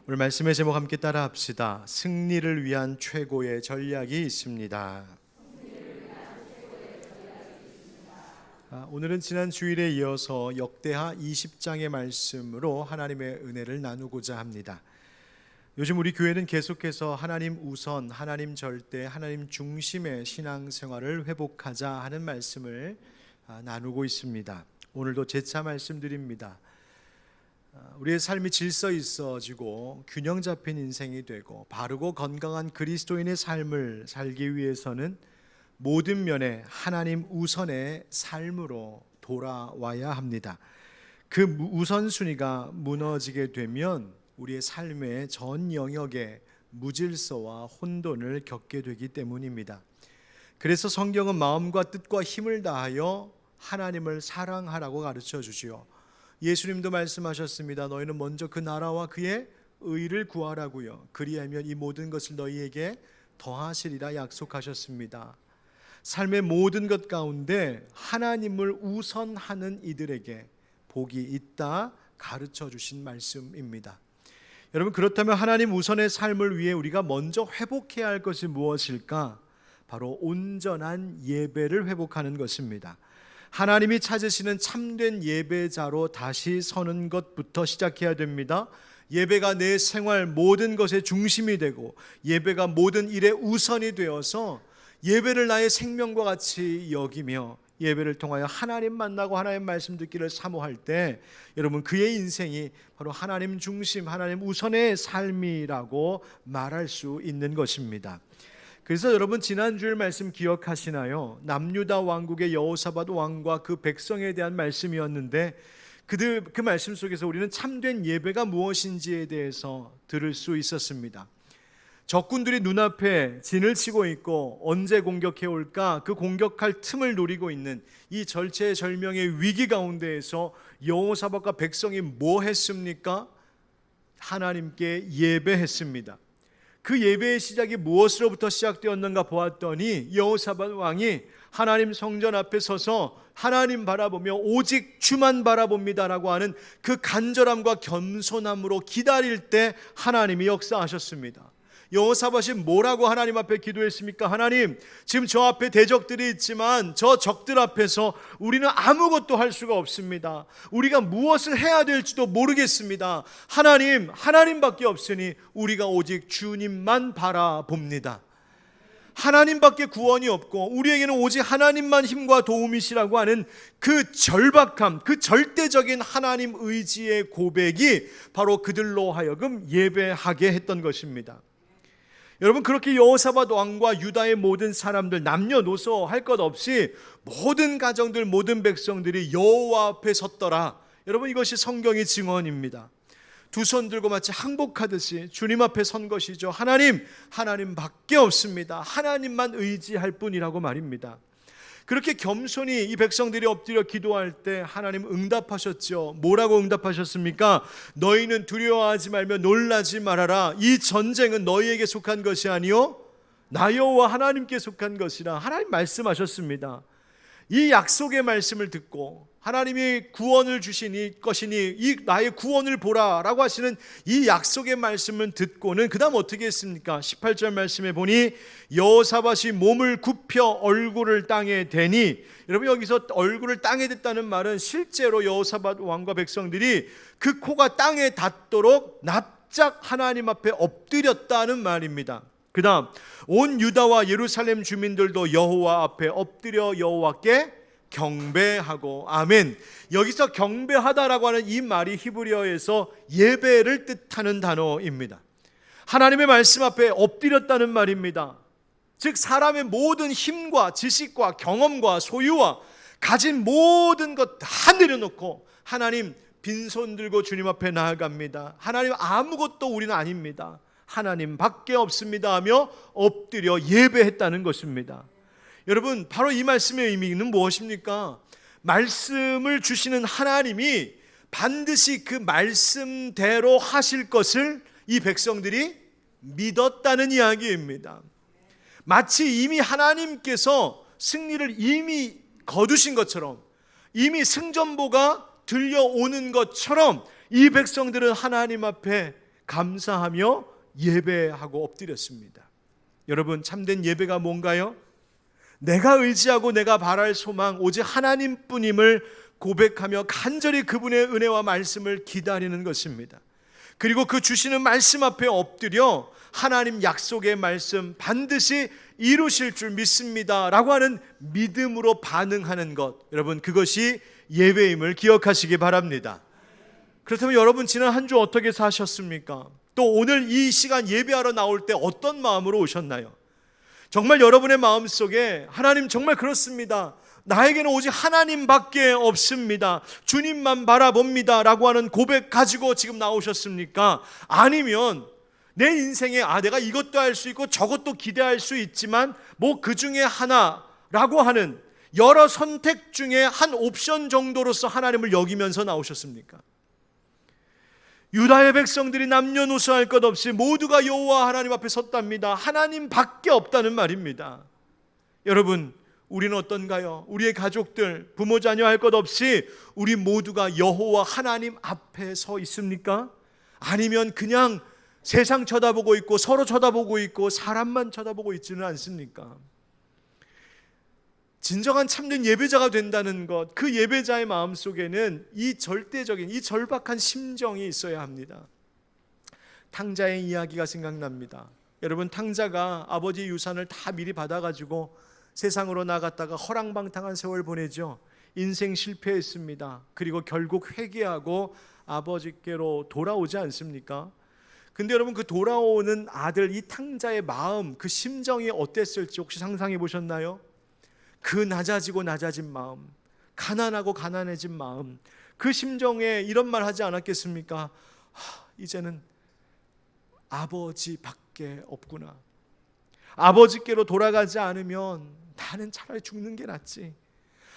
오늘 말씀의 제목 함께 따라합시다. 승리를 위한 최고의 전략이 있습니다. 오늘은 지난 주일에 이어서 역대하 20장의 말씀으로 하나님의 은혜를 나누고자 합니다. 요즘 우리 교회는 계속해서 하나님 우선, 하나님 절대, 하나님 중심의 신앙생활을 회복하자 하는 말씀을 나누고 있습니다. 오늘도 재차 말씀드립니다. 우리의 삶이 질서 있어지고 균형 잡힌 인생이 되고 바르고 건강한 그리스도인의 삶을 살기 위해서는 모든 면에 하나님 우선의 삶으로 돌아와야 합니다. 그 우선순위가 무너지게 되면 우리의 삶의 전 영역에 무질서와 혼돈을 겪게 되기 때문입니다. 그래서 성경은 마음과 뜻과 힘을 다하여 하나님을 사랑하라고 가르쳐 주지요. 예수님도 말씀하셨습니다. 너희는 먼저 그 나라와 그의 의를 구하라고요. 그리하면 이 모든 것을 너희에게 더하시리라 약속하셨습니다. 삶의 모든 것 가운데 하나님을 우선하는 이들에게 복이 있다 가르쳐 주신 말씀입니다. 여러분, 그렇다면 하나님 우선의 삶을 위해 우리가 먼저 회복해야 할 것이 무엇일까? 바로 온전한 예배를 회복하는 것입니다. 하나님이 찾으시는 참된 예배자로 다시 서는 것부터 시작해야 됩니다. 예배가 내 생활 모든 것의 중심이 되고 예배가 모든 일의 우선이 되어서 예배를 나의 생명과 같이 여기며 예배를 통하여 하나님 만나고 하나님 말씀 듣기를 사모할 때 여러분, 그의 인생이 바로 하나님 중심, 하나님 우선의 삶이라고 말할 수 있는 것입니다. 그래서 여러분, 지난주일 말씀 기억하시나요? 남유다 왕국의 여호사밧 왕과 그 백성에 대한 말씀이었는데 그 말씀 속에서 우리는 참된 예배가 무엇인지에 대해서 들을 수 있었습니다. 적군들이 눈앞에 진을 치고 있고 언제 공격해 올까 그 공격할 틈을 노리고 있는 이 절체절명의 위기 가운데에서 여호사밧과 백성이 뭐 했습니까? 하나님께 예배했습니다. 그 예배의 시작이 무엇으로부터 시작되었는가 보았더니 여호사밧 왕이 하나님 성전 앞에 서서 하나님 바라보며 오직 주만 바라봅니다라고 하는 그 간절함과 겸손함으로 기다릴 때 하나님이 역사하셨습니다. 여호사밧이 뭐라고 하나님 앞에 기도했습니까? 하나님, 지금 저 앞에 대적들이 있지만 저 적들 앞에서 우리는 아무것도 할 수가 없습니다. 우리가 무엇을 해야 될지도 모르겠습니다. 하나님, 하나님밖에 없으니 우리가 오직 주님만 바라봅니다. 하나님밖에 구원이 없고 우리에게는 오직 하나님만 힘과 도움이시라고 하는 그 절박함, 그 절대적인 하나님 의지의 고백이 바로 그들로 하여금 예배하게 했던 것입니다. 여러분, 그렇게 여호사밧 왕과 유다의 모든 사람들 남녀노소 할 것 없이 모든 가정들, 모든 백성들이 여호와 앞에 섰더라. 여러분, 이것이 성경의 증언입니다. 두 손 들고 마치 항복하듯이 주님 앞에 선 것이죠. 하나님밖에 없습니다. 하나님만 의지할 뿐이라고 말입니다. 그렇게 겸손히 이 백성들이 엎드려 기도할 때 하나님 응답하셨죠. 뭐라고 응답하셨습니까? 너희는 두려워하지 말며 놀라지 말아라. 이 전쟁은 너희에게 속한 것이 아니요 나 여호와 하나님께 속한 것이라 하나님 말씀하셨습니다. 이 약속의 말씀을 듣고 하나님이 구원을 주시니 것이니 이 나의 구원을 보라라고 하시는 이 약속의 말씀을 듣고는 그 다음 어떻게 했습니까? 18절 말씀에 보니 여호사밧이 몸을 굽혀 얼굴을 땅에 대니, 여러분, 여기서 얼굴을 땅에 댔다는 말은 실제로 여호사밧 왕과 백성들이 그 코가 땅에 닿도록 납작 하나님 앞에 엎드렸다는 말입니다. 그 다음 온 유다와 예루살렘 주민들도 여호와 앞에 엎드려 여호와께 경배하고, 아멘. 여기서 경배하다라고 하는 이 말이 히브리어에서 예배를 뜻하는 단어입니다. 하나님의 말씀 앞에 엎드렸다는 말입니다. 즉 사람의 모든 힘과 지식과 경험과 소유와 가진 모든 것 다 내려놓고 하나님, 빈손 들고 주님 앞에 나아갑니다. 하나님, 아무것도 우리는 아닙니다. 하나님밖에 없습니다 하며 엎드려 예배했다는 것입니다. 여러분, 바로 이 말씀의 의미는 무엇입니까? 말씀을 주시는 하나님이 반드시 그 말씀대로 하실 것을 이 백성들이 믿었다는 이야기입니다. 마치 이미 하나님께서 승리를 이미 거두신 것처럼, 이미 승전보가 들려오는 것처럼 이 백성들은 하나님 앞에 감사하며 예배하고 엎드렸습니다. 여러분, 참된 예배가 뭔가요? 내가 의지하고 내가 바랄 소망 오직 하나님뿐임을 고백하며 간절히 그분의 은혜와 말씀을 기다리는 것입니다. 그리고 그 주시는 말씀 앞에 엎드려 하나님 약속의 말씀 반드시 이루실 줄 믿습니다 라고 하는 믿음으로 반응하는 것, 여러분, 그것이 예배임을 기억하시기 바랍니다. 그렇다면 여러분, 지난 한 주 어떻게 사셨습니까? 또 오늘 이 시간 예배하러 나올 때 어떤 마음으로 오셨나요? 정말 여러분의 마음속에 하나님 정말 그렇습니다, 나에게는 오직 하나님밖에 없습니다, 주님만 바라봅니다 라고 하는 고백 가지고 지금 나오셨습니까? 아니면 내 인생에 내가 이것도 할 수 있고 저것도 기대할 수 있지만 뭐 그 중에 하나라고 하는 여러 선택 중에 한 옵션 정도로서 하나님을 여기면서 나오셨습니까? 유다의 백성들이 남녀노소 할 것 없이 모두가 여호와 하나님 앞에 섰답니다. 하나님밖에 없다는 말입니다. 여러분, 우리는 어떤가요? 우리의 가족들, 부모 자녀 할 것 없이 우리 모두가 여호와 하나님 앞에 서 있습니까? 아니면 그냥 세상 쳐다보고 있고 서로 쳐다보고 있고 사람만 쳐다보고 있지는 않습니까? 진정한 참된 예배자가 된다는 것, 그 예배자의 마음속에는 이 절대적인, 이 절박한 심정이 있어야 합니다. 탕자의 이야기가 생각납니다. 여러분, 탕자가 아버지 유산을 다 미리 받아가지고 세상으로 나갔다가 허랑방탕한 세월 보내죠. 인생 실패했습니다. 그리고 결국 회개하고 아버지께로 돌아오지 않습니까? 근데 여러분, 그 돌아오는 아들, 이 탕자의 마음, 그 심정이 어땠을지 혹시 상상해 보셨나요? 그 낮아지고 낮아진 마음, 가난하고 가난해진 마음, 그 심정에 이런 말 하지 않았겠습니까? 이제는 아버지밖에 없구나. 아버지께로 돌아가지 않으면 나는 차라리 죽는 게 낫지.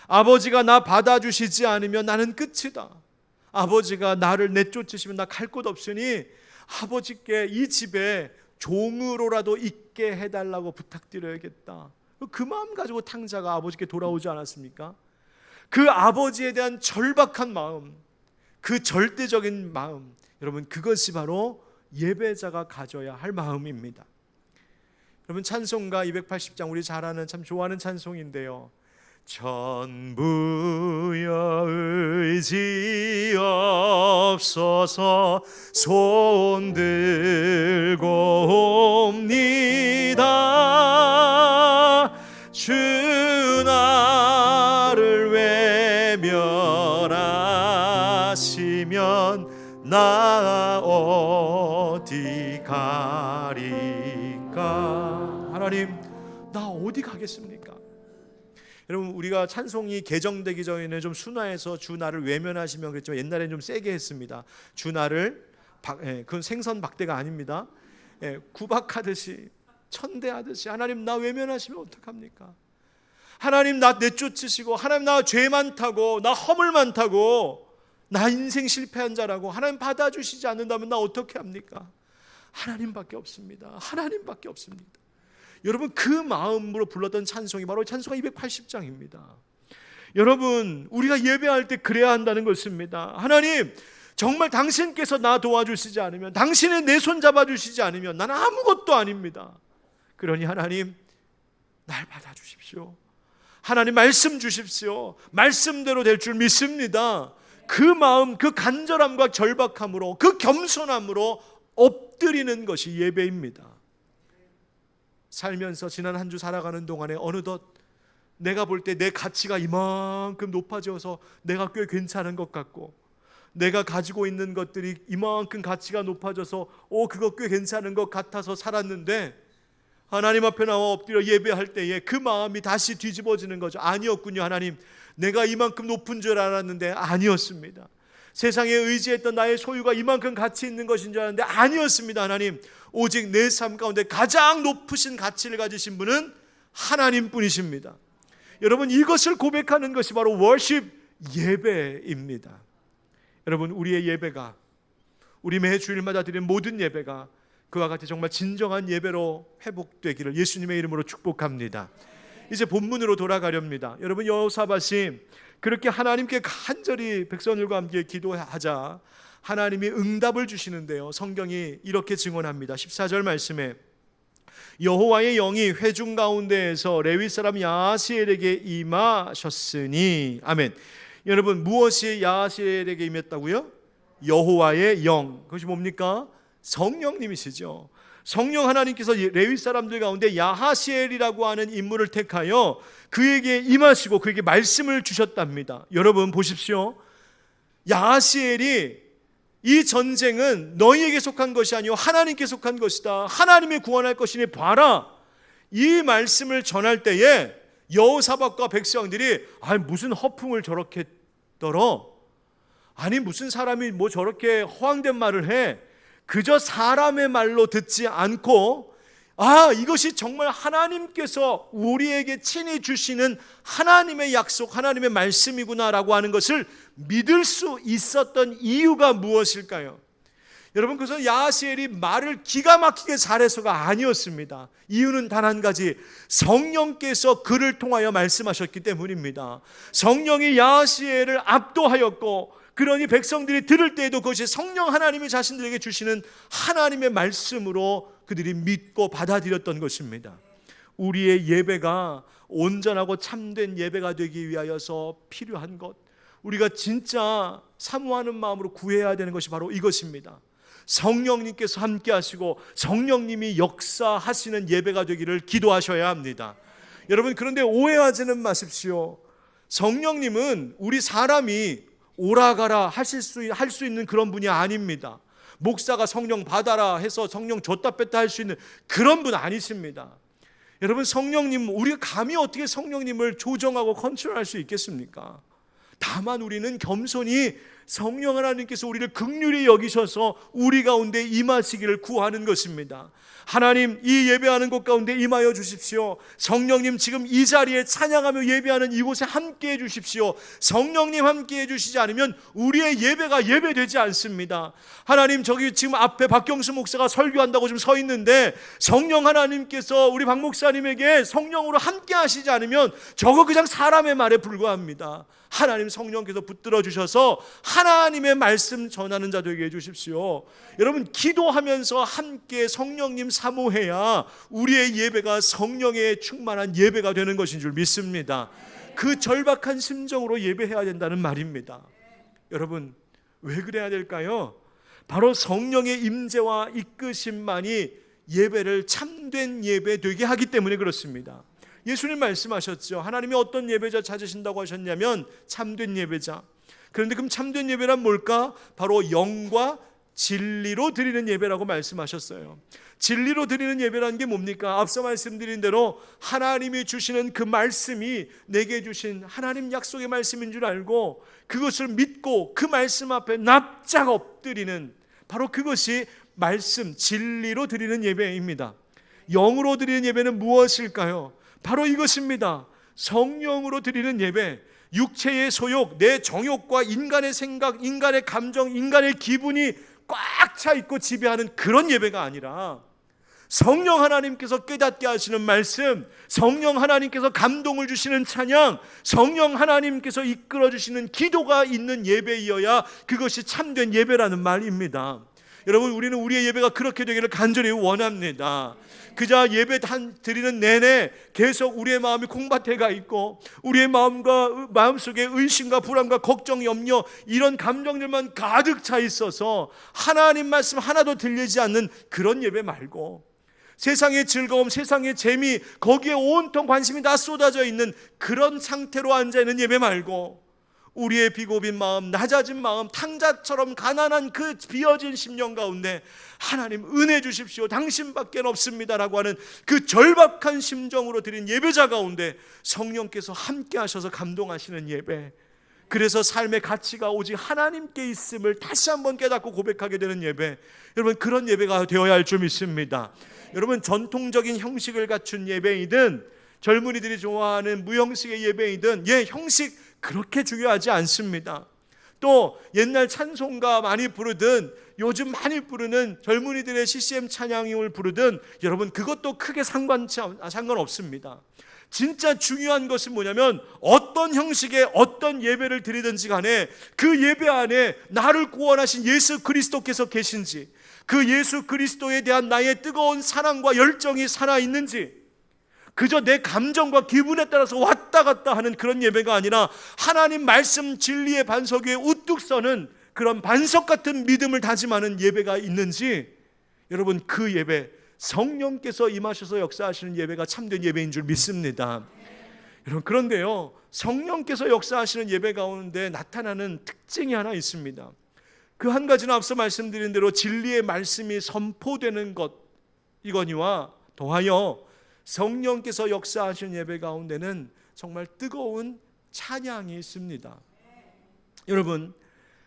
아버지가 나 받아주시지 않으면 나는 끝이다. 아버지가 나를 내쫓으시면 나 갈 곳 없으니 아버지께 이 집에 종으로라도 있게 해달라고 부탁드려야겠다. 그 마음 가지고 탕자가 아버지께 돌아오지 않았습니까? 그 아버지에 대한 절박한 마음, 그 절대적인 마음, 여러분, 그것이 바로 예배자가 가져야 할 마음입니다. 여러분, 찬송가 280장 우리 잘 아는, 참 좋아하는 찬송인데요, 전부여 의지 없어서 손 들고 옵니다. 주 나를 외면하시면 나 어디 가리까? 하나님, 나 어디 가겠습니까? 여러분, 우리가 찬송이 개정되기 전에는 좀 순화해서 주 나를 외면하시면 그랬지만 옛날에는 좀 세게 했습니다. 주 나를 그건 생선 박대가 아닙니다. 구박하듯이, 천대하듯이, 하나님 나 외면하시면 어떡합니까? 하나님 나 내쫓으시고, 하나님 나 죄 많다고, 나 허물 많다고, 나 인생 실패한 자라고 하나님 받아주시지 않는다면 나 어떻게 합니까? 하나님밖에 없습니다. 하나님밖에 없습니다. 여러분, 그 마음으로 불렀던 찬송이 바로 찬송가 280장입니다. 여러분, 우리가 예배할 때 그래야 한다는 것입니다. 하나님, 정말 당신께서 나 도와주시지 않으면, 당신의 내 손 잡아주시지 않으면 나는 아무것도 아닙니다. 그러니 하나님, 날 받아주십시오. 하나님, 말씀 주십시오. 말씀대로 될 줄 믿습니다. 그 마음, 그 간절함과 절박함으로, 그 겸손함으로 엎드리는 것이 예배입니다. 살면서 지난 한 주 살아가는 동안에 어느덧 내가 볼 때 내 가치가 이만큼 높아져서 내가 꽤 괜찮은 것 같고, 내가 가지고 있는 것들이 이만큼 가치가 높아져서 그거 꽤 괜찮은 것 같아서 살았는데, 하나님 앞에 나와 엎드려 예배할 때에 그 마음이 다시 뒤집어지는 거죠. 아니었군요. 하나님, 내가 이만큼 높은 줄 알았는데 아니었습니다. 세상에 의지했던 나의 소유가 이만큼 가치 있는 것인 줄 알았는데 아니었습니다. 하나님, 오직 내 삶 가운데 가장 높으신 가치를 가지신 분은 하나님뿐이십니다. 여러분, 이것을 고백하는 것이 바로 워십 예배입니다. 여러분, 우리의 예배가, 우리 매 주일마다 드리는 모든 예배가 그와 같이 정말 진정한 예배로 회복되기를 예수님의 이름으로 축복합니다. 이제 본문으로 돌아가렵니다. 여러분, 여호사밧이 그렇게 하나님께 간절히 백성들과 함께 기도하자 하나님이 응답을 주시는데요, 성경이 이렇게 증언합니다. 14절 말씀에 여호와의 영이 회중 가운데에서 레위 사람 야하시엘에게 임하셨으니. 아멘. 여러분, 무엇이 야하시엘에게 임했다고요? 여호와의 영. 그것이 뭡니까? 성령님이시죠. 성령 하나님께서 레위 사람들 가운데 야하시엘이라고 하는 인물을 택하여 그에게 임하시고 그에게 말씀을 주셨답니다. 여러분 보십시오. 야하시엘이 이 전쟁은 너희에게 속한 것이 아니요 하나님께 속한 것이다, 하나님이 구원할 것이니 봐라, 이 말씀을 전할 때에 여호사밧과 백성들이 무슨 허풍을 저렇게 떨어, 아니 무슨 사람이 뭐 저렇게 허황된 말을 해, 그저 사람의 말로 듣지 않고 이것이 정말 하나님께서 우리에게 친히 주시는 하나님의 약속, 하나님의 말씀이구나라고 하는 것을 믿을 수 있었던 이유가 무엇일까요? 여러분, 그것은 야하시엘이 말을 기가 막히게 잘해서가 아니었습니다. 이유는 단 한 가지, 성령께서 그를 통하여 말씀하셨기 때문입니다. 성령이 야하시엘을 압도하였고, 그러니 백성들이 들을 때에도 그것이 성령 하나님이 자신들에게 주시는 하나님의 말씀으로 그들이 믿고 받아들였던 것입니다. 우리의 예배가 온전하고 참된 예배가 되기 위하여서 필요한 것, 우리가 진짜 사모하는 마음으로 구해야 되는 것이 바로 이것입니다. 성령님께서 함께 하시고 성령님이 역사하시는 예배가 되기를 기도하셔야 합니다. 여러분, 그런데 오해하지는 마십시오. 성령님은 우리 사람이 오라가라 할 수 있는 그런 분이 아닙니다. 목사가 성령 받아라 해서 성령 줬다 뺐다 할 수 있는 그런 분 아니십니다. 여러분, 성령님, 우리가 감히 어떻게 성령님을 조정하고 컨트롤할 수 있겠습니까? 다만 우리는 겸손히 성령 하나님께서 우리를 긍휼히 여기셔서 우리 가운데 임하시기를 구하는 것입니다. 하나님, 이 예배하는 곳 가운데 임하여 주십시오. 성령님, 지금 이 자리에 찬양하며 예배하는 이곳에 함께해 주십시오. 성령님 함께해 주시지 않으면 우리의 예배가 예배되지 않습니다. 하나님, 저기 지금 앞에 박경수 목사가 설교한다고 지금 서 있는데 성령 하나님께서 우리 박 목사님에게 성령으로 함께 하시지 않으면 저거 그냥 사람의 말에 불과합니다. 하나님, 성령께서 붙들어 주셔서 하나님의 말씀 전하는 자 되게 해주십시오. 여러분, 기도하면서 함께 성령님 사모해야 우리의 예배가 성령의 충만한 예배가 되는 것인 줄 믿습니다. 그 절박한 심정으로 예배해야 된다는 말입니다. 여러분, 왜 그래야 될까요? 바로 성령의 임재와 이끄심만이 예배를 참된 예배 되게 하기 때문에 그렇습니다. 예수님 말씀하셨죠. 하나님이 어떤 예배자 찾으신다고 하셨냐면 참된 예배자. 그런데 그럼 참된 예배란 뭘까? 바로 영과 진리로 드리는 예배라고 말씀하셨어요. 진리로 드리는 예배라는 게 뭡니까? 앞서 말씀드린 대로 하나님이 주시는 그 말씀이 내게 주신 하나님 약속의 말씀인 줄 알고 그것을 믿고 그 말씀 앞에 납작 엎드리는, 바로 그것이 말씀, 진리로 드리는 예배입니다. 영으로 드리는 예배는 무엇일까요? 바로 이것입니다. 성령으로 드리는 예배, 육체의 소욕, 내 정욕과 인간의 생각, 인간의 감정, 인간의 기분이 꽉 차 있고 지배하는 그런 예배가 아니라 성령 하나님께서 깨닫게 하시는 말씀, 성령 하나님께서 감동을 주시는 찬양, 성령 하나님께서 이끌어 주시는 기도가 있는 예배이어야 그것이 참된 예배라는 말입니다. 여러분, 우리는 우리의 예배가 그렇게 되기를 간절히 원합니다. 그저 예배 드리는 내내 계속 우리의 마음이 콩밭에가 있고 우리의 마음속에 의심과 불안과 걱정, 염려, 이런 감정들만 가득 차 있어서 하나님 말씀 하나도 들리지 않는 그런 예배 말고, 세상의 즐거움, 세상의 재미, 거기에 온통 관심이 다 쏟아져 있는 그런 상태로 앉아있는 예배 말고, 우리의 비고빈 마음, 낮아진 마음, 탕자처럼 가난한 그 비어진 심령 가운데 하나님 은혜 주십시오, 당신밖에 없습니다라고 하는 그 절박한 심정으로 드린 예배자 가운데 성령께서 함께 하셔서 감동하시는 예배, 그래서 삶의 가치가 오직 하나님께 있음을 다시 한번 깨닫고 고백하게 되는 예배, 여러분, 그런 예배가 되어야 할 줄 믿습니다. 여러분, 전통적인 형식을 갖춘 예배이든 젊은이들이 좋아하는 무형식의 예배이든 형식 그렇게 중요하지 않습니다. 또 옛날 찬송가 많이 부르든 요즘 많이 부르는 젊은이들의 CCM 찬양을 부르든 여러분, 그것도 크게 상관없습니다. 진짜 중요한 것은 뭐냐면 어떤 형식의 어떤 예배를 드리든지 간에 그 예배 안에 나를 구원하신 예수 그리스도께서 계신지, 그 예수 그리스도에 대한 나의 뜨거운 사랑과 열정이 살아있는지, 그저 내 감정과 기분에 따라서 왔다 갔다 하는 그런 예배가 아니라 하나님 말씀 진리의 반석 위에 우뚝 서는 그런 반석 같은 믿음을 다짐하는 예배가 있는지, 여러분 그 예배, 성령께서 임하셔서 역사하시는 예배가 참된 예배인 줄 믿습니다. 여러분, 그런데요, 성령께서 역사하시는 예배 가운데 나타나는 특징이 하나 있습니다. 그 한 가지는 앞서 말씀드린 대로 진리의 말씀이 선포되는 것, 이거니와 더하여 성령께서 역사하시는 예배 가운데는 정말 뜨거운 찬양이 있습니다. 여러분,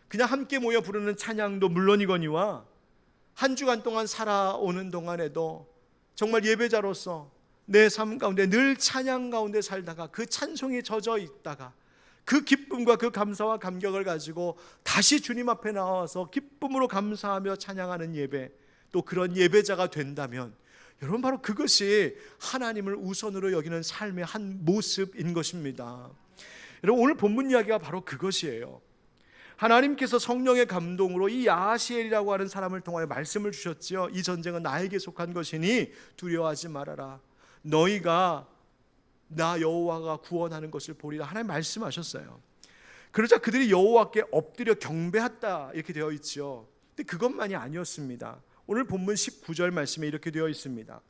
그냥 함께 모여 부르는 찬양도 물론이거니와 한 주간 동안 살아오는 동안에도 정말 예배자로서 내 삶 가운데 늘 찬양 가운데 살다가 그 찬송에 젖어 있다가 그 기쁨과 그 감사와 감격을 가지고 다시 주님 앞에 나와서 기쁨으로 감사하며 찬양하는 예배, 또 그런 예배자가 된다면 여러분, 바로 그것이 하나님을 우선으로 여기는 삶의 한 모습인 것입니다. 여러분, 오늘 본문 이야기가 바로 그것이에요. 하나님께서 성령의 감동으로 이 야하시엘이라고 하는 사람을 통하여 말씀을 주셨지요. 이 전쟁은 나에게 속한 것이니 두려워하지 말아라. 너희가 나 여호와가 구원하는 것을 보리라. 하나님 말씀하셨어요. 그러자 그들이 여호와께 엎드려 경배했다 이렇게 되어 있죠. 근데 그것만이 아니었습니다. 오늘 본문 19절 말씀에 이렇게 되어 있습니다.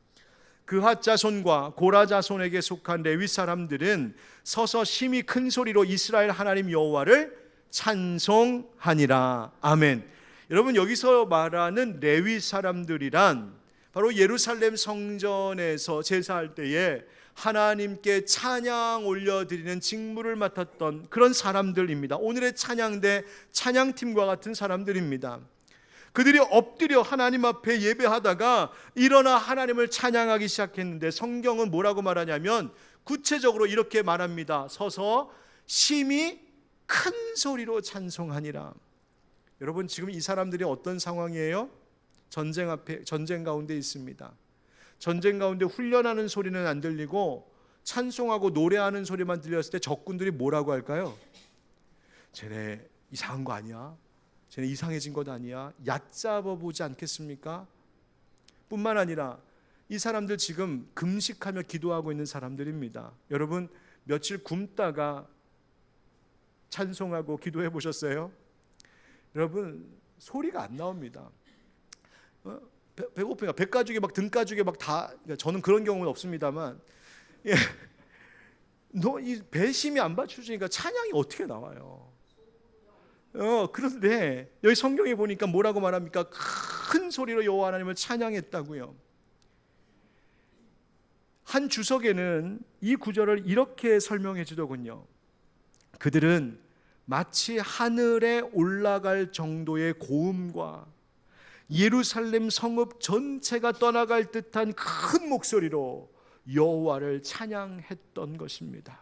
그핫 자손과 고라 자손에게 속한 레위 사람들은 서서 심히 큰 소리로 이스라엘 하나님 여호와를 찬송하니라. 아멘. 여러분, 여기서 말하는 레위 사람들이란 바로 예루살렘 성전에서 제사할 때에 하나님께 찬양 올려드리는 직무를 맡았던 그런 사람들입니다. 오늘의 찬양대 찬양팀과 같은 사람들입니다. 그들이 엎드려 하나님 앞에 예배하다가 일어나 하나님을 찬양하기 시작했는데, 성경은 뭐라고 말하냐면 구체적으로 이렇게 말합니다. 서서 심히 큰 소리로 찬송하니라. 여러분, 지금 이 사람들이 어떤 상황이에요? 전쟁 가운데 있습니다. 전쟁 가운데 훈련하는 소리는 안 들리고 찬송하고 노래하는 소리만 들렸을 때 적군들이 뭐라고 할까요? 쟤네 이상한 거 아니야? 쟤네 이상해진 것 아니야? 얕잡아 보지 않겠습니까? 뿐만 아니라 이 사람들 지금 금식하며 기도하고 있는 사람들입니다. 여러분, 며칠 굶다가 찬송하고 기도해 보셨어요? 여러분, 소리가 안 나옵니다. 배고프니까 배가죽에 막 등가죽에 막 다, 저는 그런 경우는 없습니다만, 예, 너 이 배심이 안 받쳐주니까 찬양이 어떻게 나와요? 그런데 여기 성경에 보니까 뭐라고 말합니까? 큰 소리로 여호와 하나님을 찬양했다고요. 한 주석에는 이 구절을 이렇게 설명해 주더군요. 그들은 마치 하늘에 올라갈 정도의 고음과 예루살렘 성읍 전체가 떠나갈 듯한 큰 목소리로 여호와를 찬양했던 것입니다.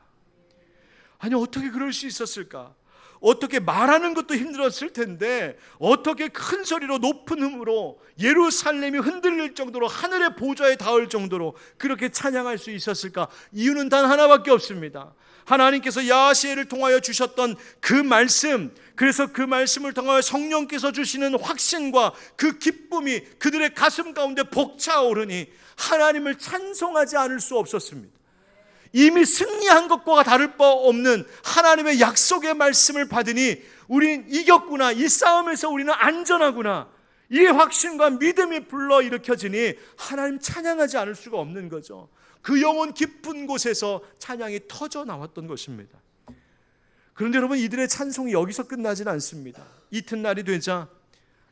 아니, 어떻게 그럴 수 있었을까? 어떻게 말하는 것도 힘들었을 텐데 어떻게 큰 소리로 높은 음으로 예루살렘이 흔들릴 정도로 하늘의 보좌에 닿을 정도로 그렇게 찬양할 수 있었을까? 이유는 단 하나밖에 없습니다. 하나님께서 야하시엘을 통하여 주셨던 그 말씀, 그래서 그 말씀을 통하여 성령께서 주시는 확신과 그 기쁨이 그들의 가슴 가운데 벅차오르니 하나님을 찬송하지 않을 수 없었습니다. 이미 승리한 것과 다를 바 없는 하나님의 약속의 말씀을 받으니 우린 이겼구나, 이 싸움에서 우리는 안전하구나, 이 확신과 믿음이 불러일으켜지니 하나님 찬양하지 않을 수가 없는 거죠. 그 영혼 깊은 곳에서 찬양이 터져 나왔던 것입니다. 그런데 여러분, 이들의 찬송이 여기서 끝나지는 않습니다. 이튿날이 되자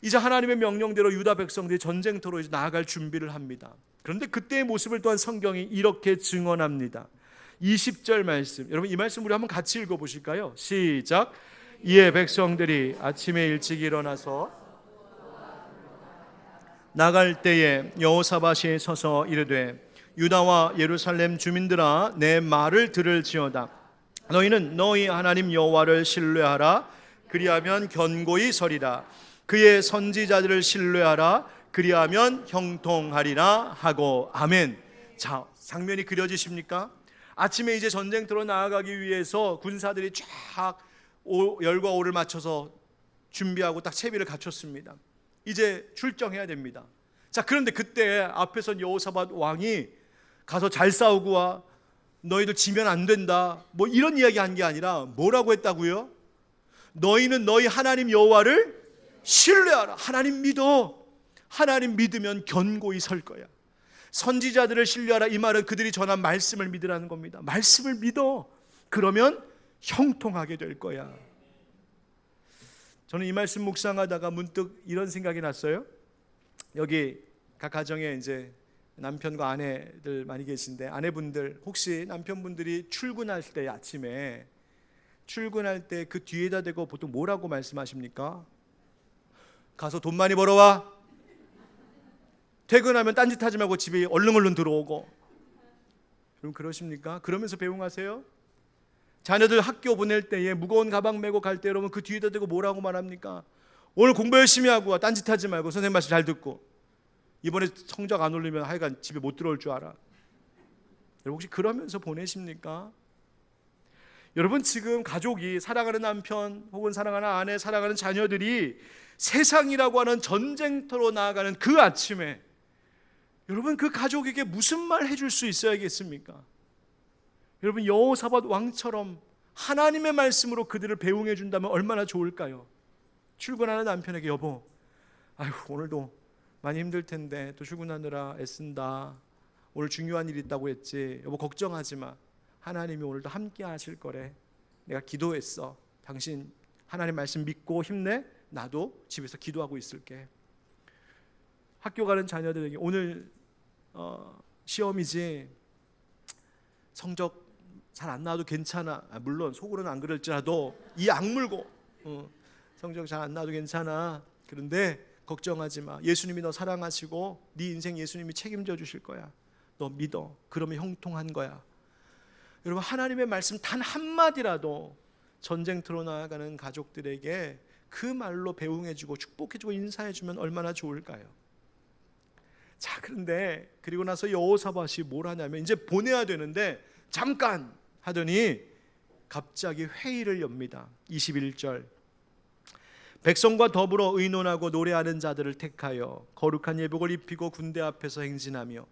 이제 하나님의 명령대로 유다 백성들이 전쟁터로 이제 나아갈 준비를 합니다. 그런데 그때의 모습을 또한 성경이 이렇게 증언합니다. 20절 말씀, 여러분 이 말씀 우리 한번 같이 읽어보실까요? 시작. 이에 백성들이 아침에 일찍 일어나서 나갈 때에 여호사밧이 서서 이르되 유다와 예루살렘 주민들아, 내 말을 들을지어다. 너희는 너희 하나님 여호와를 신뢰하라. 그리하면 견고히 서리라. 그의 선지자들을 신뢰하라. 그리하면 형통하리라 하고. 아멘. 자, 장면이 그려지십니까? 아침에 이제 전쟁터로 나아가기 위해서 군사들이 쫙 열과 오를 맞춰서 준비하고 딱 채비를 갖췄습니다. 이제 출정해야 됩니다. 자, 그런데 그때 앞에선 여호사밧 왕이 가서 잘 싸우고 와, 너희들 지면 안 된다, 뭐 이런 이야기 한 게 아니라 뭐라고 했다고요? 너희는 너희 하나님 여호와를 신뢰하라. 하나님 믿어. 하나님 믿으면 견고히 설 거야. 선지자들을 신뢰하라. 이 말은 그들이 전한 말씀을 믿으라는 겁니다. 말씀을 믿어. 그러면 형통하게 될 거야. 저는 이 말씀 묵상하다가 문득 이런 생각이 났어요. 여기 각 가정에 이제 남편과 아내들 많이 계신데, 아내분들 혹시 남편분들이 출근할 때, 아침에 출근할 때 그 뒤에다 대고 보통 뭐라고 말씀하십니까? 가서 돈 많이 벌어와. 퇴근하면 딴짓하지 말고 집에 얼른 들어오고. 그럼 그러십니까? 그러면서 배웅하세요? 자녀들 학교 보낼 때에 무거운 가방 메고 갈 때 여러분 그 뒤에다 대고 뭐라고 말합니까? 오늘 공부 열심히 하고 와. 딴짓하지 말고 선생님 말씀 잘 듣고. 이번에 성적 안 올리면 하여간 집에 못 들어올 줄 알아. 여러분 혹시 그러면서 보내십니까? 여러분 지금 가족이, 사랑하는 남편 혹은 사랑하는 아내, 사랑하는 자녀들이 세상이라고 하는 전쟁터로 나아가는 그 아침에 여러분 그 가족에게 무슨 말 해줄 수 있어야겠습니까? 여러분 여호사밧 왕처럼 하나님의 말씀으로 그들을 배웅해 준다면 얼마나 좋을까요? 출근하는 남편에게 여보, 아이고 오늘도 많이 힘들 텐데 또 출근하느라 애쓴다. 오늘 중요한 일 있다고 했지. 여보 걱정하지 마. 하나님이 오늘도 함께 하실 거래. 내가 기도했어. 당신 하나님 말씀 믿고 힘내. 나도 집에서 기도하고 있을게. 학교 가는 자녀들에게 오늘 시험이지. 성적 잘 안 나와도 괜찮아. 물론 속으로는 안 그럴지라도 이 악물고 성적 잘 안 나와도 괜찮아. 그런데 걱정하지 마. 예수님이 너 사랑하시고 네 인생 예수님이 책임져 주실 거야. 너 믿어. 그러면 형통한 거야. 여러분 하나님의 말씀 단 한마디라도 전쟁터로 나아가는 가족들에게 그 말로 배웅해주고 축복해주고 인사해주면 얼마나 좋을까요? 자, 그런데 그리고 나서 여호사밧이 뭘 하냐면 이제 보내야 되는데 잠깐 하더니 갑자기 회의를 엽니다. 21절, 백성과 더불어 의논하고 노래하는 자들을 택하여 거룩한 예복을 입히고 군대 앞에서 행진하며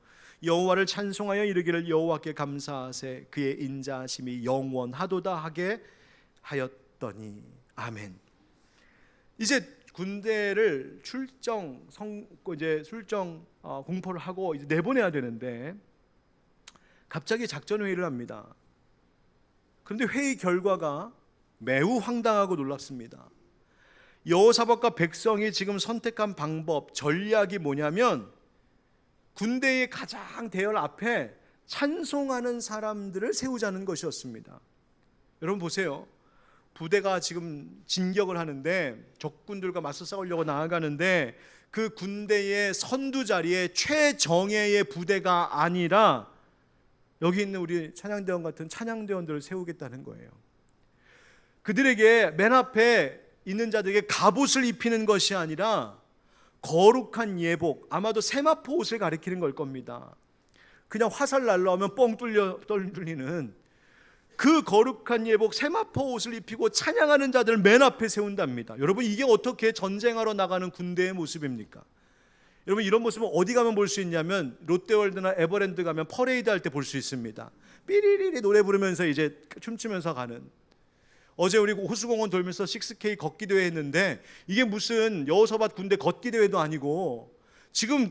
여호와를 찬송하여 이르기를 여호와께 감사하세 그의 인자하심이 영원하도다 하게 하였더니. 아멘. 이제 군대를 출정 공포를 하고 이제 내보내야 되는데 갑자기 작전 회의를 합니다. 그런데 회의 결과가 매우 황당하고 놀랍습니다. 여호사밧과 백성이 지금 선택한 방법, 전략이 뭐냐면 군대의 가장 대열 앞에 찬송하는 사람들을 세우자는 것이었습니다. 여러분 보세요. 부대가 지금 진격을 하는데 적군들과 맞서 싸우려고 나아가는데 그 군대의 선두 자리에 최정예의 부대가 아니라 여기 있는 우리 찬양대원 같은 찬양대원들을 세우겠다는 거예요. 그들에게 맨 앞에 있는 자들에게 갑옷을 입히는 것이 아니라 거룩한 예복, 아마도 세마포 옷을 가리키는 걸 겁니다. 그냥 화살 날라오면 뻥 뚫리는 그 거룩한 예복 세마포 옷을 입히고 찬양하는 자들을 맨 앞에 세운답니다. 여러분 이게 어떻게 전쟁하러 나가는 군대의 모습입니까? 여러분 이런 모습은 어디 가면 볼 수 있냐면 롯데월드나 에버랜드 가면 퍼레이드 할 때 볼 수 있습니다. 삐리리리 노래 부르면서 이제 춤추면서 가는. 어제 우리 호수공원 돌면서 6K 걷기 대회 했는데 이게 무슨 여호사밧 군대 걷기 대회도 아니고 지금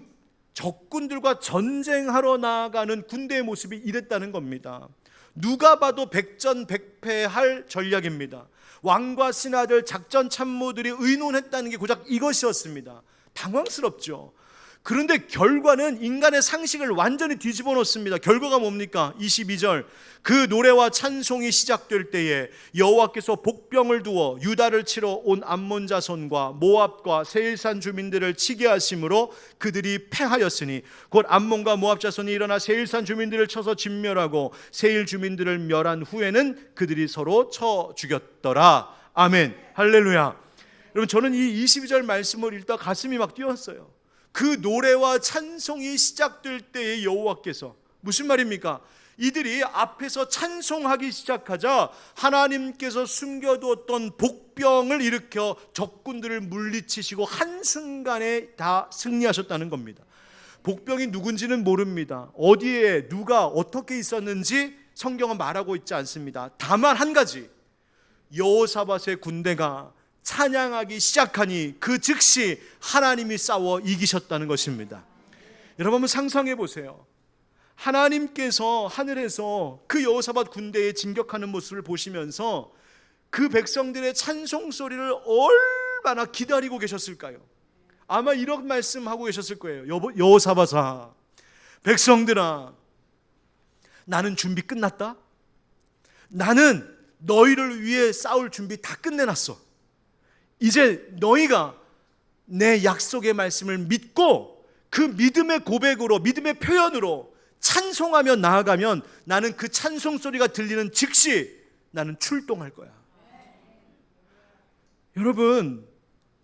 적군들과 전쟁하러 나아가는 군대의 모습이 이랬다는 겁니다. 누가 봐도 백전백패할 전략입니다. 왕과 신하들, 작전 참모들이 의논했다는 게 고작 이것이었습니다. 당황스럽죠. 그런데 결과는 인간의 상식을 완전히 뒤집어 놓습니다. 결과가 뭡니까? 22절, 그 노래와 찬송이 시작될 때에 여호와께서 복병을 두어 유다를 치러 온 암몬 자손과 모압과 세일산 주민들을 치게 하심으로 그들이 패하였으니 곧 암몬과 모압 자손이 일어나 세일산 주민들을 쳐서 진멸하고 세일 주민들을 멸한 후에는 그들이 서로 쳐 죽였더라. 아멘. 할렐루야. 여러분 저는 이 22절 말씀을 읽다 가슴이 막 뛰었어요. 그 노래와 찬송이 시작될 때에 여호와께서 무슨 말입니까? 이들이 앞에서 찬송하기 시작하자 하나님께서 숨겨두었던 복병을 일으켜 적군들을 물리치시고 한순간에 다 승리하셨다는 겁니다. 복병이 누군지는 모릅니다. 어디에 누가 어떻게 있었는지 성경은 말하고 있지 않습니다. 다만 한 가지, 여호사밧의 군대가 찬양하기 시작하니 그 즉시 하나님이 싸워 이기셨다는 것입니다. 여러분 한번 상상해 보세요. 하나님께서 하늘에서 그 여호사밧 군대에 진격하는 모습을 보시면서 그 백성들의 찬송 소리를 얼마나 기다리고 계셨을까요? 아마 이런 말씀하고 계셨을 거예요. 여호사밧아, 백성들아, 나는 준비 끝났다. 나는 너희를 위해 싸울 준비 다 끝내놨어. 이제 너희가 내 약속의 말씀을 믿고 그 믿음의 고백으로, 믿음의 표현으로 찬송하며 나아가면 나는 그 찬송 소리가 들리는 즉시 나는 출동할 거야. 여러분,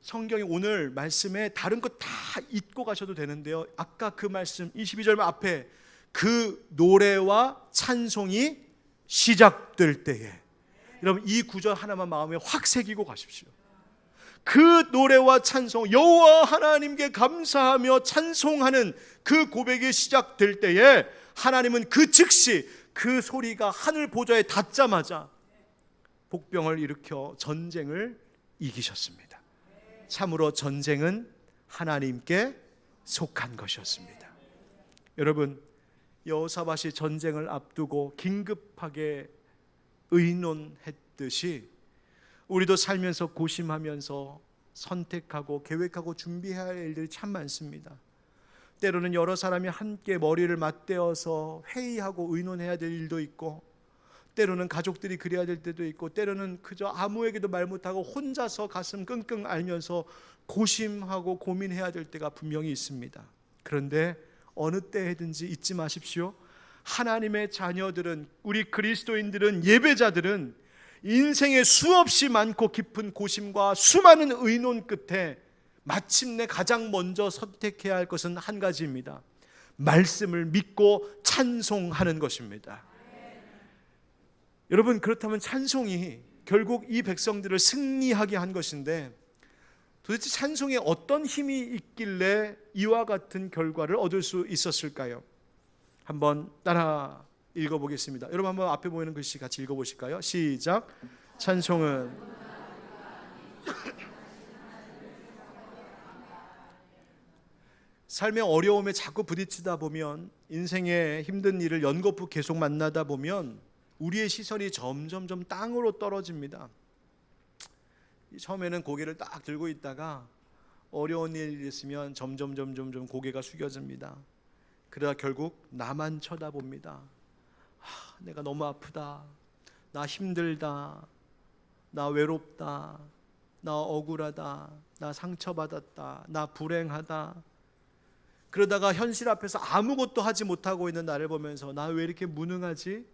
성경이 오늘 말씀에 다른 거 다 잊고 가셔도 되는데요, 아까 그 말씀 22절 앞에 그 노래와 찬송이 시작될 때에, 여러분 이 구절 하나만 마음에 확 새기고 가십시오. 그 노래와 찬송, 여호와 하나님께 감사하며 찬송하는 그 고백이 시작될 때에 하나님은 그 즉시 그 소리가 하늘 보좌에 닿자마자 복병을 일으켜 전쟁을 이기셨습니다. 참으로 전쟁은 하나님께 속한 것이었습니다. 여러분, 여호사밧이 전쟁을 앞두고 긴급하게 의논했듯이 우리도 살면서 고심하면서 선택하고 계획하고 준비해야 할 일들이 참 많습니다. 때로는 여러 사람이 함께 머리를 맞대어서 회의하고 의논해야 될 일도 있고, 때로는 가족들이 그래야 될 때도 있고, 때로는 그저 아무에게도 말 못하고 혼자서 가슴 끙끙 앓면서 고심하고 고민해야 될 때가 분명히 있습니다. 그런데 어느 때든지 잊지 마십시오. 하나님의 자녀들은, 우리 그리스도인들은, 예배자들은 인생의 수없이 많고 깊은 고심과 수많은 의논 끝에 마침내 가장 먼저 선택해야 할 것은 한 가지입니다. 말씀을 믿고 찬송하는 것입니다. 여러분, 그렇다면 찬송이 결국 이 백성들을 승리하게 한 것인데, 도대체 찬송에 어떤 힘이 있길래 이와 같은 결과를 얻을 수 있었을까요? 한번 따라 읽어보겠습니다. 여러분 한번 앞에 보이는 글씨 같이 읽어보실까요? 시작. 찬송은 삶의 어려움에 자꾸 부딪히다 보면, 인생의 힘든 일을 연거푸 계속 만나다 보면 우리의 시선이 점점점 땅으로 떨어집니다. 처음에는 고개를 딱 들고 있다가 어려운 일이 있으면 점점 고개가 숙여집니다. 그러다 결국 나만 쳐다봅니다. 내가 너무 아프다, 나 힘들다, 나 외롭다, 나 억울하다, 나 상처받았다, 나 불행하다. 그러다가 현실 앞에서 아무것도 하지 못하고 있는 나를 보면서 나 왜 이렇게 무능하지?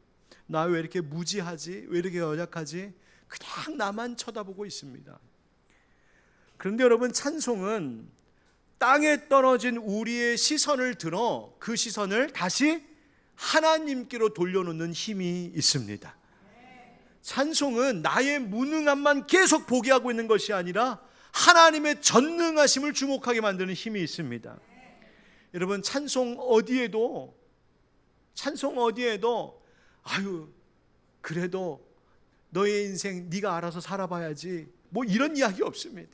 나 왜 이렇게 무지하지? 왜 이렇게 연약하지? 그냥 나만 쳐다보고 있습니다. 그런데 여러분, 찬송은 땅에 떨어진 우리의 시선을 들어 그 시선을 다시 하나님께로 돌려놓는 힘이 있습니다. 찬송은 나의 무능함만 계속 보게 하고 있는 것이 아니라 하나님의 전능하심을 주목하게 만드는 힘이 있습니다. 여러분, 찬송 어디에도 아유 그래도 너의 인생 네가 알아서 살아봐야지, 뭐 이런 이야기 없습니다.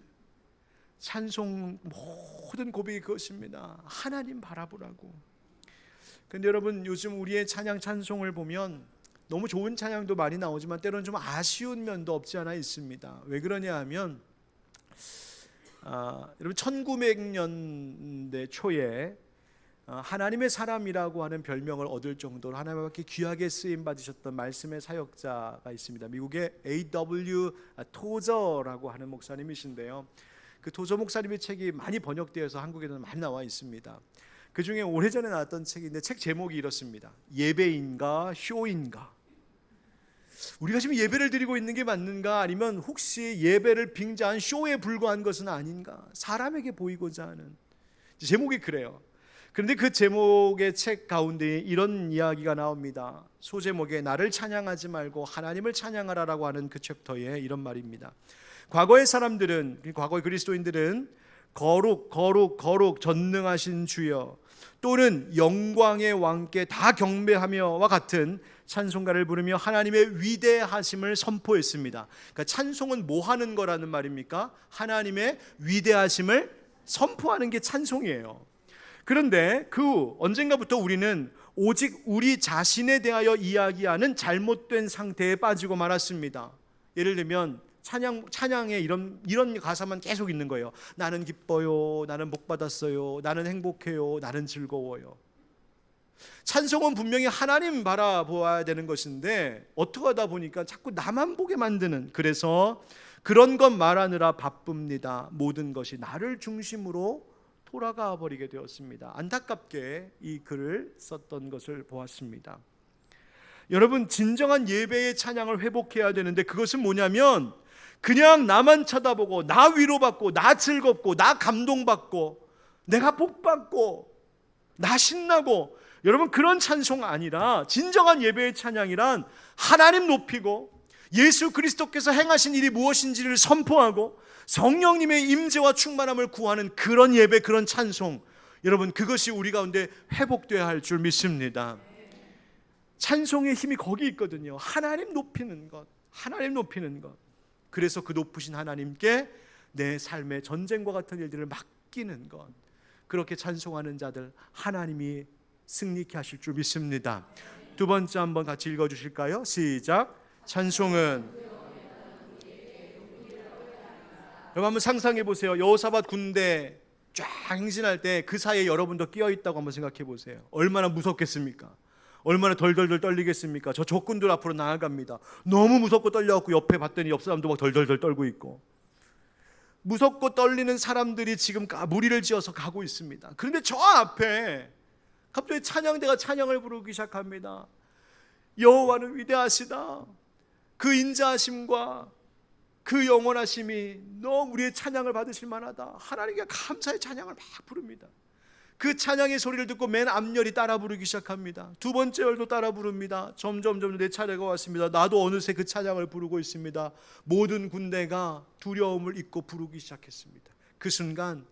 찬송 모든 고백이 그것입니다. 하나님 바라보라고. 그런데 여러분, 요즘 우리의 찬양 찬송을 보면 너무 좋은 찬양도 많이 나오지만 때로는 좀 아쉬운 면도 없지 않아 있습니다. 왜 그러냐 하면 여러분 1900년대 초에 하나님의 사람이라고 하는 별명을 얻을 정도로 하나님께 귀하게 쓰임 받으셨던 말씀의 사역자가 있습니다. 미국의 A.W. 토저라고 하는 목사님이신데요, 그 토저 목사님의 책이 많이 번역되어서 한국에는 많이 나와 있습니다. 그 중에 오래전에 나왔던 책인데 책 제목이 이렇습니다. 예배인가 쇼인가? 우리가 지금 예배를 드리고 있는 게 맞는가, 아니면 혹시 예배를 빙자한 쇼에 불과한 것은 아닌가, 사람에게 보이고자 하는. 제목이 그래요. 그런데 그 제목의 책 가운데 이런 이야기가 나옵니다. 소제목에 나를 찬양하지 말고 하나님을 찬양하라라고 하는 그 챕터에 이런 말입니다. 과거의 사람들은, 과거의 그리스도인들은 거룩 거룩 거룩 전능하신 주여 또는 영광의 왕께 다 경배하며와 같은 찬송가를 부르며 하나님의 위대하심을 선포했습니다. 그러니까 찬송은 뭐 하는 거라는 말입니까? 하나님의 위대하심을 선포하는 게 찬송이에요. 그런데 그 언젠가부터 우리는 오직 우리 자신에 대하여 이야기하는 잘못된 상태에 빠지고 말았습니다. 예를 들면 찬양에 이런 가사만 계속 있는 거예요. 나는 기뻐요, 나는 복 받았어요, 나는 행복해요, 나는 즐거워요. 찬송은 분명히 하나님 바라보아야 되는 것인데 어떻게 하다 보니까 자꾸 나만 보게 만드는, 그래서 그런 것 말하느라 바쁩니다. 모든 것이 나를 중심으로 돌아가 버리게 되었습니다. 안타깝게 이 글을 썼던 것을 보았습니다. 여러분, 진정한 예배의 찬양을 회복해야 되는데 그것은 뭐냐면 그냥 나만 쳐다보고 나 위로받고 나 즐겁고 나 감동받고 내가 복받고 나 신나고, 여러분 그런 찬송 아니라 진정한 예배의 찬양이란 하나님 높이고 예수 그리스도께서 행하신 일이 무엇인지를 선포하고 성령님의 임재와 충만함을 구하는 그런 예배, 그런 찬송, 여러분 그것이 우리 가운데 회복되어야 할 줄 믿습니다. 찬송의 힘이 거기 있거든요. 하나님 높이는 것, 하나님 높이는 것. 그래서 그 높으신 하나님께 내 삶의 전쟁과 같은 일들을 맡기는 것, 그렇게 찬송하는 자들 하나님이 승리케 하실 줄 믿습니다. 두 번째 한번 같이 읽어주실까요? 시작. 찬송은, 여러분 한번 상상해 보세요. 여호사밧 군대 쫙 행진할 때 그 사이에 여러분도 끼어 있다고 한번 생각해 보세요. 얼마나 무섭겠습니까? 얼마나 덜덜덜 떨리겠습니까? 저 적군들 앞으로 나아갑니다. 너무 무섭고 떨려갖고 옆에 봤더니 옆 사람도 막 덜덜덜 떨고 있고, 무섭고 떨리는 사람들이 지금 무리를 지어서 가고 있습니다. 그런데 저 앞에 갑자기 찬양대가 찬양을 부르기 시작합니다. 여호와는 위대하시다. 그 인자하심과 그 영원하심이 너무 우리의 찬양을 받으실 만하다. 하나님께 감사의 찬양을 막 부릅니다. 그 찬양의 소리를 듣고 맨 앞열이 따라 부르기 시작합니다. 두 번째 열도 따라 부릅니다. 점점 내 차례가 왔습니다. 나도 어느새 그 찬양을 부르고 있습니다. 모든 군대가 두려움을 잊고 부르기 시작했습니다. 그 순간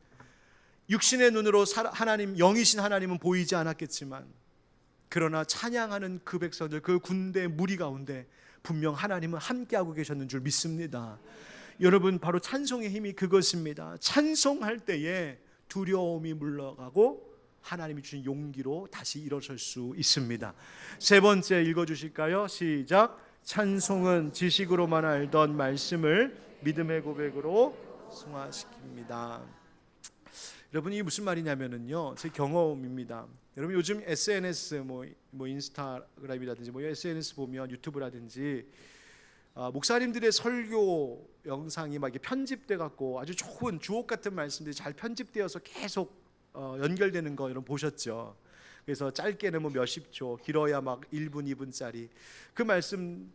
육신의 눈으로 하나님, 영이신 하나님은 보이지 않았겠지만, 그러나 찬양하는 그 백성들, 그 군대 무리 가운데 분명 하나님은 함께하고 계셨는 줄 믿습니다. 여러분, 바로 찬송의 힘이 그것입니다. 찬송할 때에 두려움이 물러가고 하나님이 주신 용기로 다시 일어설 수 있습니다. 세 번째 읽어주실까요? 시작. 찬송은 지식으로만 알던 말씀을 믿음의 고백으로 승화시킵니다. 여러분, 이게 무슨 말이냐면요, 제 경험입니다. 여러분 요즘 SNS 뭐 인스타그램이라든지 뭐 SNS 보면, 유튜브라든지 목사님들의 설교 영상이 막 이렇게 편집돼 갖고 아주 좋은 주옥 같은 말씀들이 잘 편집되어서 계속 연결되는 거 여러분 보셨죠? 그래서 짧게는 뭐 몇십 초, 길어야 막 1분, 2분짜리 그 말씀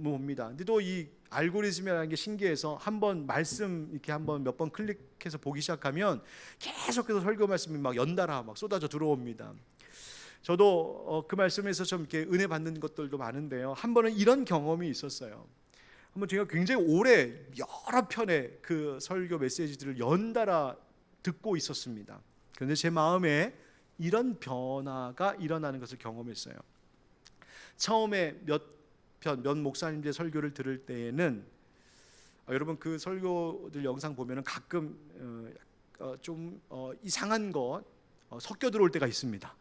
봅니다. 근데 또 이 알고리즘이라는 게 신기해서 한번 말씀 이렇게 한번 몇 번 클릭해서 보기 시작하면 계속해서 설교 말씀이 막 연달아 막 쏟아져 들어옵니다. 저도 그 말씀에서 좀 이렇게 은혜 받는 것들도 많은데요. 한 번은 이런 경험이 있었어요. 한번 제가 굉장히 오래 여러 편의 그 설교 메시지들을 연달아 듣고 있었습니다. 그런데 제 마음에 이런 변화가 일어나는 것을 경험했어요. 처음에 몇 목사님들의 설교를 들을 때에는 여러분 그 설교들 영상 보면은 가끔 좀 이상한 것 섞여 들어올 때가 있습니다.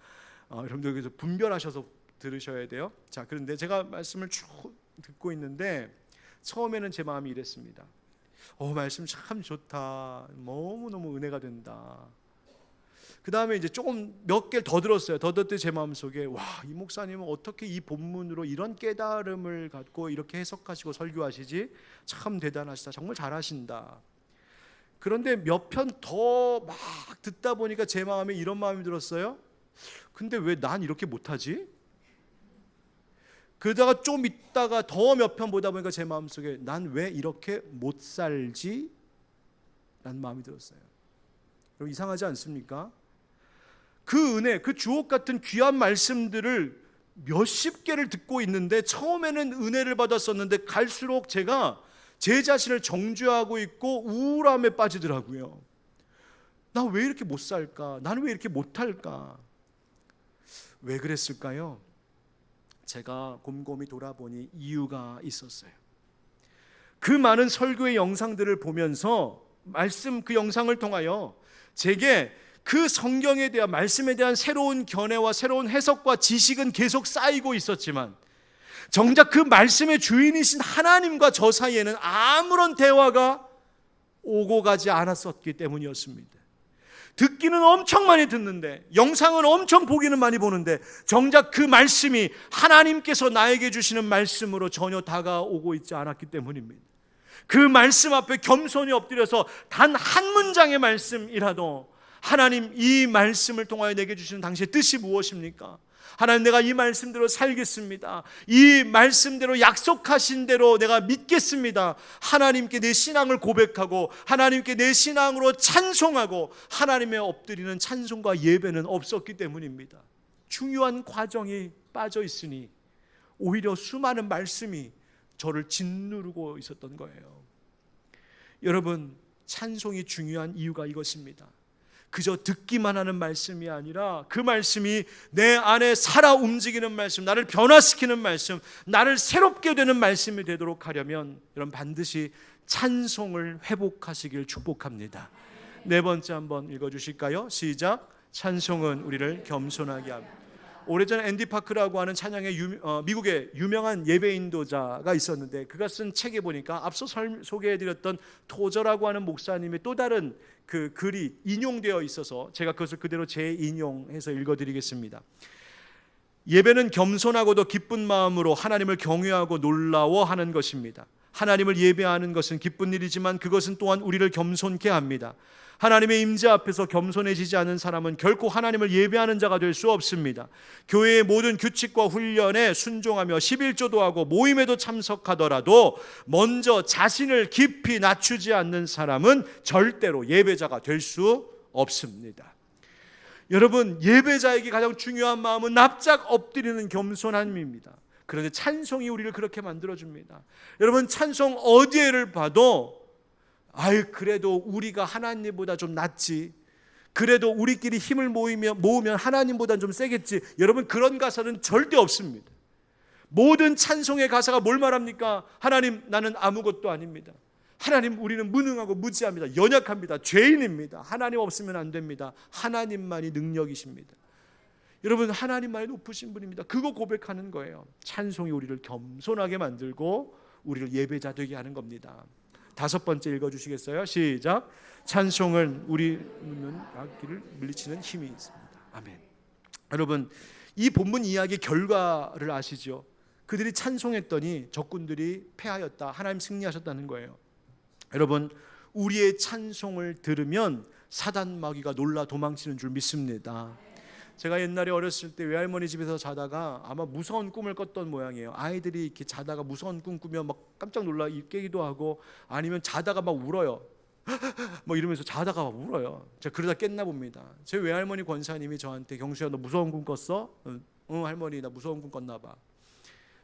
여러분들 그래서 분별하셔서 들으셔야 돼요. 자, 그런데 제가 말씀을 쭉 듣고 있는데 처음에는 제 마음이 이랬습니다. 말씀 참 좋다. 너무너무 은혜가 된다. 그 다음에 이제 조금 몇 개를 더 들었어요. 더 듣때 제 마음속에 이 목사님은 어떻게 이 본문으로 이런 깨달음을 갖고 이렇게 해석하시고 설교하시지? 참 대단하시다. 정말 잘하신다. 그런데 몇 편 더 막 듣다 보니까 제 마음에 이런 마음이 들었어요. 근데 왜 난 이렇게 못하지? 그러다가 좀 있다가 더 몇 편 보다 보니까 제 마음속에 난 왜 이렇게 못 살지? 라는 마음이 들었어요. 여러분 이상하지 않습니까? 그 은혜, 그 주옥 같은 귀한 말씀들을 몇십 개를 듣고 있는데 처음에는 은혜를 받았었는데 갈수록 제가 제 자신을 정죄하고 있고 우울함에 빠지더라고요. 나 왜 이렇게 못 살까? 나는 왜 이렇게 못할까? 왜 그랬을까요? 제가 곰곰이 돌아보니 이유가 있었어요. 그 많은 설교의 영상들을 보면서 말씀 그 영상을 통하여 제게 그 성경에 대한 말씀에 대한 새로운 견해와 새로운 해석과 지식은 계속 쌓이고 있었지만 정작 그 말씀의 주인이신 하나님과 저 사이에는 아무런 대화가 오고 가지 않았었기 때문이었습니다. 듣기는 엄청 많이 듣는데, 영상은 엄청 보기는 많이 보는데 정작 그 말씀이 하나님께서 나에게 주시는 말씀으로 전혀 다가오고 있지 않았기 때문입니다. 그 말씀 앞에 겸손히 엎드려서 단 한 문장의 말씀이라도 하나님, 이 말씀을 통하여 내게 주시는 당신의 뜻이 무엇입니까? 하나님, 내가 이 말씀대로 살겠습니다. 이 말씀대로 약속하신 대로 내가 믿겠습니다. 하나님께 내 신앙을 고백하고 하나님께 내 신앙으로 찬송하고 하나님의 엎드리는 찬송과 예배는 없었기 때문입니다. 중요한 과정이 빠져 있으니 오히려 수많은 말씀이 저를 짓누르고 있었던 거예요. 여러분, 찬송이 중요한 이유가 이것입니다. 그저 듣기만 하는 말씀이 아니라 그 말씀이 내 안에 살아 움직이는 말씀, 나를 변화시키는 말씀, 나를 새롭게 되는 말씀이 되도록 하려면 여러분 반드시 찬송을 회복하시길 축복합니다. 네 번째 한번 읽어주실까요? 시작. 찬송은 우리를 겸손하게 합니다. 오래전에 앤디 파크라고 하는 찬양의 미국의 유명한 예배 인도자가 있었는데 그가 쓴 책에 보니까 앞서 소개해드렸던 토저라고 하는 목사님의 또 다른 그 글이 인용되어 있어서 제가 그것을 그대로 재인용해서 읽어드리겠습니다. 예배는 겸손하고도 기쁜 마음으로 하나님을 경외하고 놀라워하는 것입니다. 하나님을 예배하는 것은 기쁜 일이지만 그것은 또한 우리를 겸손케 합니다. 하나님의 임재 앞에서 겸손해지지 않은 사람은 결코 하나님을 예배하는 자가 될 수 없습니다. 교회의 모든 규칙과 훈련에 순종하며 11조도 하고 모임에도 참석하더라도 먼저 자신을 깊이 낮추지 않는 사람은 절대로 예배자가 될 수 없습니다. 여러분, 예배자에게 가장 중요한 마음은 납작 엎드리는 겸손함입니다. 그런데 찬송이 우리를 그렇게 만들어줍니다. 여러분, 찬송 어디에를 봐도 그래도 우리가 하나님보다 좀 낫지, 그래도 우리끼리 힘을 모으면 하나님보다 좀 세겠지. 여러분, 그런 가사는 절대 없습니다. 모든 찬송의 가사가 뭘 말합니까? 하나님, 나는 아무것도 아닙니다. 하나님, 우리는 무능하고 무지합니다. 연약합니다. 죄인입니다. 하나님 없으면 안 됩니다. 하나님만이 능력이십니다. 여러분, 하나님만이 높으신 분입니다. 그거 고백하는 거예요. 찬송이 우리를 겸손하게 만들고 우리를 예배자 되게 하는 겁니다. 다섯 번째 읽어주시겠어요? 시작. 찬송은 우리 악기를 물리치는 힘이 있습니다. 아멘. 여러분, 이 본문 이야기의 결과를 아시죠? 그들이 찬송했더니 적군들이 패하였다, 하나님 승리하셨다는 거예요. 여러분, 우리의 찬송을 들으면 사단 마귀가 놀라 도망치는 줄 믿습니다. 제가 옛날에 어렸을 때 외할머니 집에서 자다가 아마 무서운 꿈을 꿨던 모양이에요. 아이들이 이렇게 자다가 무서운 꿈 꾸면 막 깜짝 놀라 깨기도 하고 아니면 자다가 막 울어요. 뭐 이러면서 자다가 막 울어요. 제가 그러다 깼나 봅니다. 제 외할머니 권사님이 저한테, 경수야, 너 무서운 꿈 꿨어? 응 할머니, 나 무서운 꿈 꿨나 봐.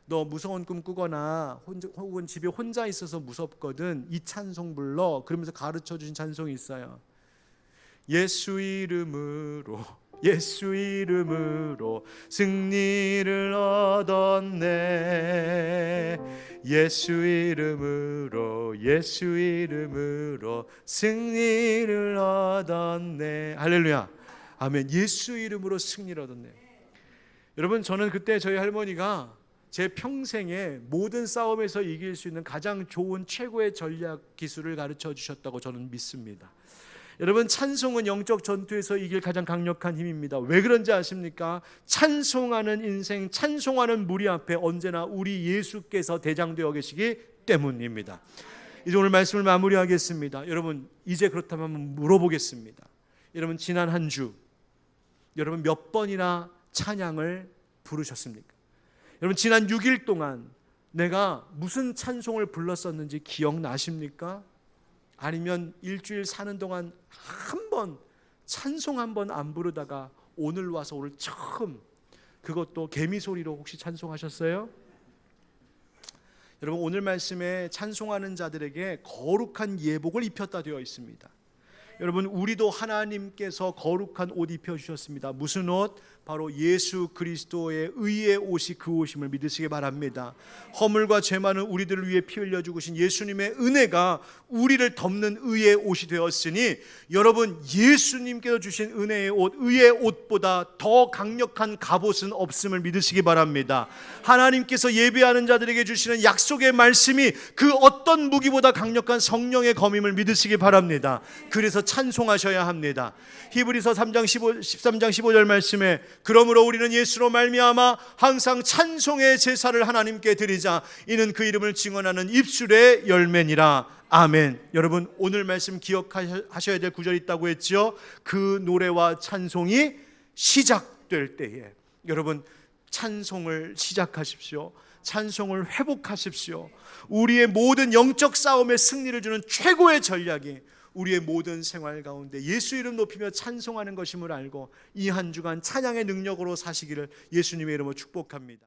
너 무서운 꿈 꾸거나 혹은 집에 혼자 있어서 무섭거든, 이 찬송 불러. 그러면서 가르쳐 주신 찬송이 있어요. 예수 이름으로, 예수 이름으로 승리를 얻었네. 예수 이름으로, 예수 이름으로 승리를 얻었네. 할렐루야. 아멘. 예수 이름으로 승리를 얻었네. 여러분, 저는 그때 저희 할머니가 제 평생에 모든 싸움에서 이길 수 있는 가장 좋은 최고의 전략 기술을 가르쳐 주셨다고 저는 믿습니다. 여러분, 찬송은 영적 전투에서 이길 가장 강력한 힘입니다. 왜 그런지 아십니까? 찬송하는 인생, 찬송하는 무리 앞에 언제나 우리 예수께서 대장되어 계시기 때문입니다. 이제 오늘 말씀을 마무리하겠습니다. 여러분, 이제 그렇다면 한번 물어보겠습니다. 여러분, 지난 한 주 여러분 몇 번이나 찬양을 부르셨습니까? 여러분, 지난 6일 동안 내가 무슨 찬송을 불렀었는지 기억나십니까? 아니면 일주일 사는 동안 한 번 찬송 한 번 안 부르다가 오늘 와서 오늘 처음 그것도 개미 소리로 혹시 찬송하셨어요? 여러분 오늘 말씀에 찬송하는 자들에게 거룩한 예복을 입혔다 되어 있습니다. 여러분 우리도 하나님께서 거룩한 옷 입혀주셨습니다. 무슨 옷? 바로 예수 그리스도의 의의 옷이 그 옷임을 믿으시기 바랍니다. 허물과 죄 많은 우리들을 위해 피 흘려 죽으신 예수님의 은혜가 우리를 덮는 의의 옷이 되었으니 여러분 예수님께서 주신 은혜의 옷, 의의 옷보다 더 강력한 갑옷은 없음을 믿으시기 바랍니다. 하나님께서 예배하는 자들에게 주시는 약속의 말씀이 그 어떤 무기보다 강력한 성령의 검임을 믿으시기 바랍니다. 그래서 찬송하셔야 합니다. 히브리서 13장 15절 말씀에 그러므로 우리는 예수로 말미암아 항상 찬송의 제사를 하나님께 드리자. 이는 그 이름을 증언하는 입술의 열매니라. 아멘. 여러분 오늘 말씀 기억하셔야 될 구절이 있다고 했죠. 그 노래와 찬송이 시작될 때에 여러분 찬송을 시작하십시오. 찬송을 회복하십시오. 우리의 모든 영적 싸움에 승리를 주는 최고의 전략이 우리의 모든 생활 가운데 예수 이름 높이며 찬송하는 것임을 알고 이 한 주간 찬양의 능력으로 사시기를 예수님의 이름으로 축복합니다.